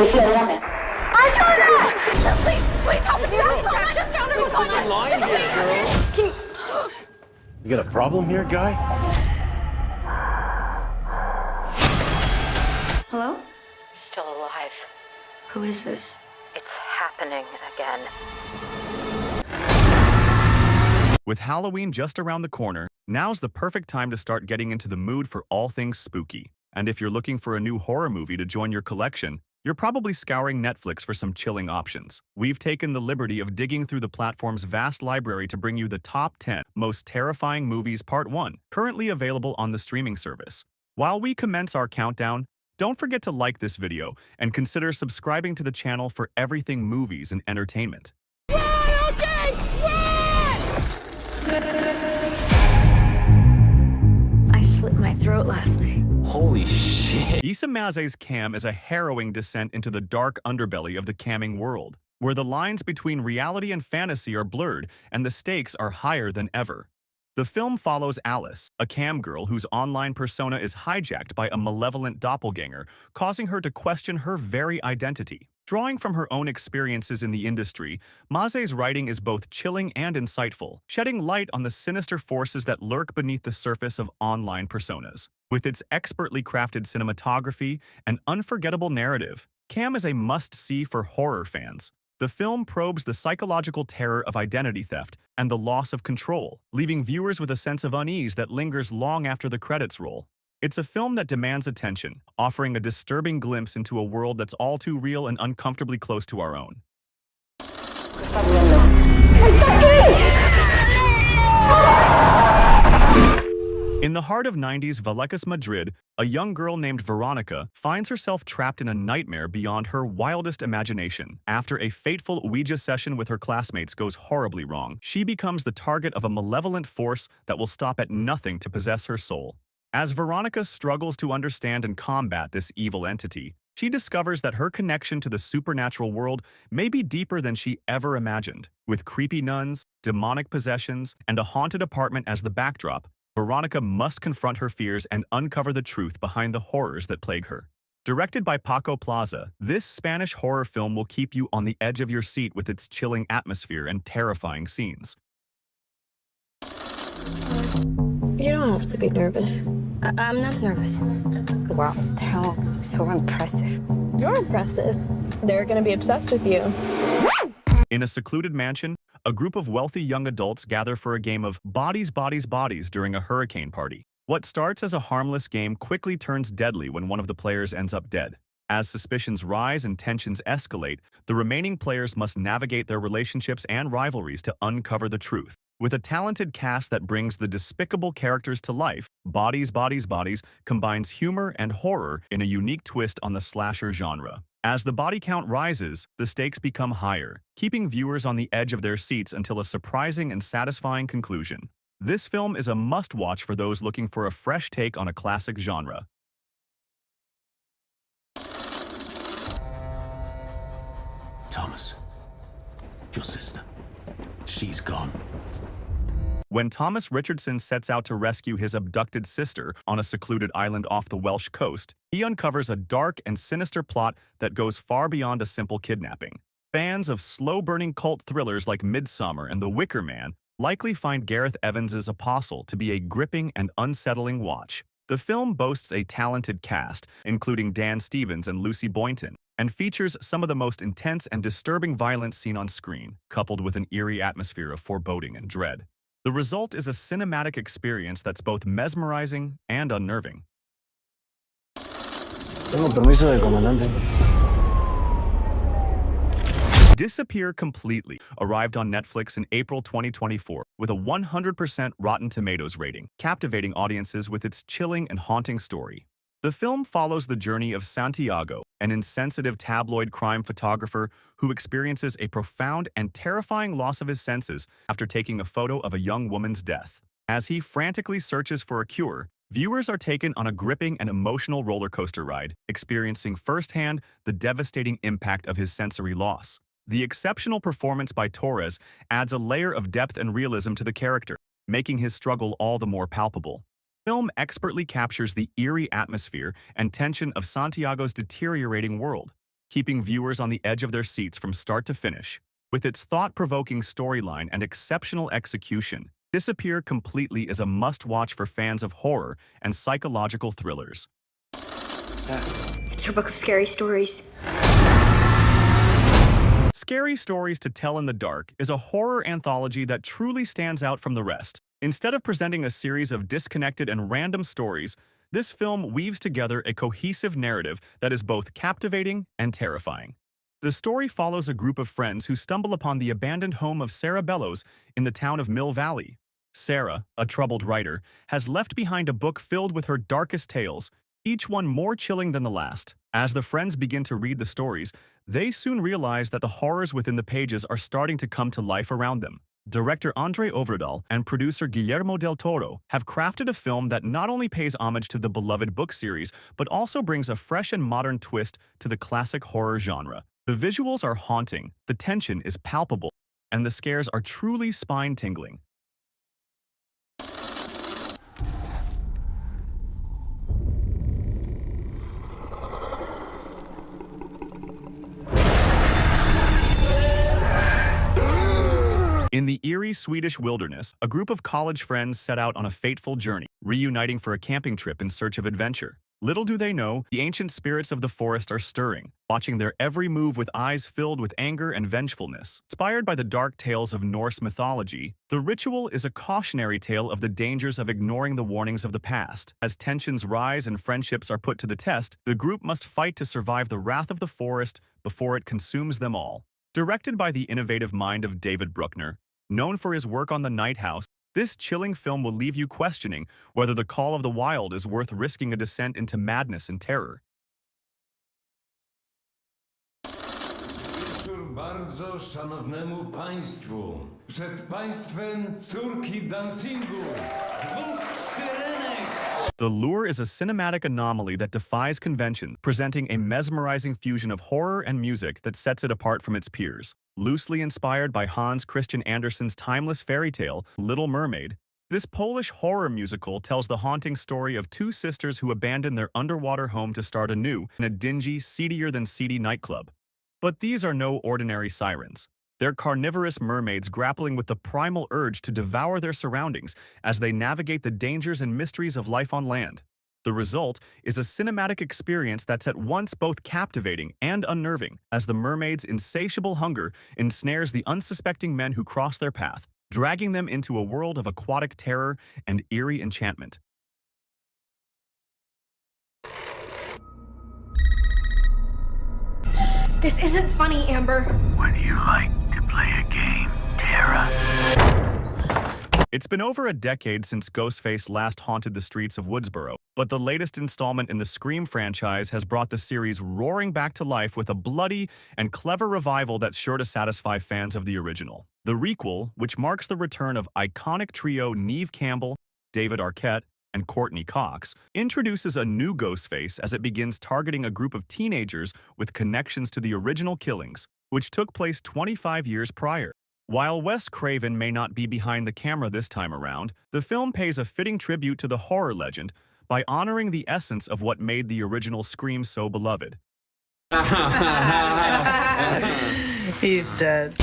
Please help me. Just down there. What's going on? Lying here, girl. Can you... You got a problem here, guy? Hello? Still alive. Who is this? It's happening again. With Halloween just around the corner, now's the perfect time to start getting into the mood for all things spooky. And if you're looking for a new horror movie to join your collection, you're probably scouring Netflix for some chilling options. We've taken the liberty of digging through the platform's vast library to bring you the top 10 most terrifying movies Part 1, currently available on the streaming service. While we commence our countdown, don't forget to like this video and consider subscribing to the channel for everything movies and entertainment. I slit my throat last night. Holy shit. Issa Maze's Cam is a harrowing descent into the dark underbelly of the camming world, where the lines between reality and fantasy are blurred and the stakes are higher than ever. The film follows Alice, a cam girl whose online persona is hijacked by a malevolent doppelganger, causing her to question her very identity. Drawing from her own experiences in the industry, Maze's writing is both chilling and insightful, shedding light on the sinister forces that lurk beneath the surface of online personas. With its expertly crafted cinematography and unforgettable narrative, Cam is a must-see for horror fans. The film probes the psychological terror of identity theft and the loss of control, leaving viewers with a sense of unease that lingers long after the credits roll. It's a film that demands attention, offering a disturbing glimpse into a world that's all too real and uncomfortably close to our own. In the heart of 90s Vallecas Madrid, a young girl named Veronica finds herself trapped in a nightmare beyond her wildest imagination. After a fateful Ouija session with her classmates goes horribly wrong, she becomes the target of a malevolent force that will stop at nothing to possess her soul. As Veronica struggles to understand and combat this evil entity, she discovers that her connection to the supernatural world may be deeper than she ever imagined. With creepy nuns, demonic possessions, and a haunted apartment as the backdrop, Veronica must confront her fears and uncover the truth behind the horrors that plague her. Directed by Paco Plaza, this Spanish horror film will keep you on the edge of your seat with its chilling atmosphere and terrifying scenes. You don't have to be nervous. I'm not nervous. Wow, how so impressive. You're impressive. They're gonna be obsessed with you. In a secluded mansion, a group of wealthy young adults gather for a game of bodies, bodies, bodies during a hurricane party. What starts as a harmless game quickly turns deadly when one of the players ends up dead. As suspicions rise and tensions escalate, the remaining players must navigate their relationships and rivalries to uncover the truth. With a talented cast that brings the despicable characters to life, Bodies, Bodies, Bodies combines humor and horror in a unique twist on the slasher genre. As the body count rises, the stakes become higher, keeping viewers on the edge of their seats until a surprising and satisfying conclusion. This film is a must-watch for those looking for a fresh take on a classic genre. Thomas, your sister. She's gone. When Thomas Richardson sets out to rescue his abducted sister on a secluded island off the Welsh coast, he uncovers a dark and sinister plot that goes far beyond a simple kidnapping. Fans of slow-burning cult thrillers like Midsommar and The Wicker Man likely find Gareth Evans' Apostle to be a gripping and unsettling watch. The film boasts a talented cast, including Dan Stevens and Lucy Boynton, and features some of the most intense and disturbing violence seen on screen, coupled with an eerie atmosphere of foreboding and dread. The result is a cinematic experience that's both mesmerizing and unnerving. Tengo permiso del comandante. Disappear Completely arrived on Netflix in April 2024 with a 100% Rotten Tomatoes rating, captivating audiences with its chilling and haunting story. The film follows the journey of Santiago, an insensitive tabloid crime photographer who experiences a profound and terrifying loss of his senses after taking a photo of a young woman's death. As he frantically searches for a cure, viewers are taken on a gripping and emotional roller coaster ride, experiencing firsthand the devastating impact of his sensory loss. The exceptional performance by Torres adds a layer of depth and realism to the character, making his struggle all the more palpable. The film expertly captures the eerie atmosphere and tension of Santiago's deteriorating world. keeping viewers on the edge of their seats from start to finish. With its thought-provoking storyline and exceptional execution, Disappear Completely is a must-watch for fans of horror and psychological thrillers. It's her book of scary stories. Scary Stories to Tell in the Dark is a horror anthology that truly stands out from the rest. Instead of presenting a series of disconnected and random stories, this film weaves together a cohesive narrative that is both captivating and terrifying. The story follows a group of friends who stumble upon the abandoned home of Sarah Bellows in the town of Mill Valley. Sarah, a troubled writer, has left behind a book filled with her darkest tales, each one more chilling than the last. As the friends begin to read the stories, they soon realize that the horrors within the pages are starting to come to life around them. Director Andre Ovredal and producer Guillermo del Toro have crafted a film that not only pays homage to the beloved book series, but also brings a fresh and modern twist to the classic horror genre. The visuals are haunting, the tension is palpable, and the scares are truly spine-tingling. In the eerie Swedish wilderness, a group of college friends set out on a fateful journey, reuniting for a camping trip in search of adventure. Little do they know, the ancient spirits of the forest are stirring, watching their every move with eyes filled with anger and vengefulness. Inspired by the dark tales of Norse mythology, the ritual is a cautionary tale of the dangers of ignoring the warnings of the past. As tensions rise and friendships are put to the test, the group must fight to survive the wrath of the forest before it consumes them all. Directed by the innovative mind of David Bruckner, known for his work on The Night House, this chilling film will leave you questioning whether The Call of the Wild is worth risking a descent into madness and terror. Wieczór bardzo szanownemu państwu. Przed państwem córki dancingu. Dwóch syrenek. The Lure is a cinematic anomaly that defies convention, presenting a mesmerizing fusion of horror and music that sets it apart from its peers. Loosely inspired by Hans Christian Andersen's timeless fairy tale, Little Mermaid, this Polish horror musical tells the haunting story of two sisters who abandon their underwater home to start anew in a dingy, seedier-than-seedy nightclub. But these are no ordinary sirens. They're carnivorous mermaids grappling with the primal urge to devour their surroundings as they navigate the dangers and mysteries of life on land. The result is a cinematic experience that's at once both captivating and unnerving, as the mermaid's insatiable hunger ensnares the unsuspecting men who cross their path, dragging them into a world of aquatic terror and eerie enchantment. This isn't funny, Amber. Would you like to play a game, Tara? It's been over a decade since Ghostface last haunted the streets of Woodsboro, but the latest installment in the Scream franchise has brought the series roaring back to life with a bloody and clever revival that's sure to satisfy fans of the original. The requel, which marks the return of iconic trio Neve Campbell, David Arquette, and Courtney Cox, introduces a new Ghostface as it begins targeting a group of teenagers with connections to the original killings, which took place 25 years prior. While Wes Craven may not be behind the camera this time around, the film pays a fitting tribute to the horror legend by honoring the essence of what made the original Scream so beloved. He's dead.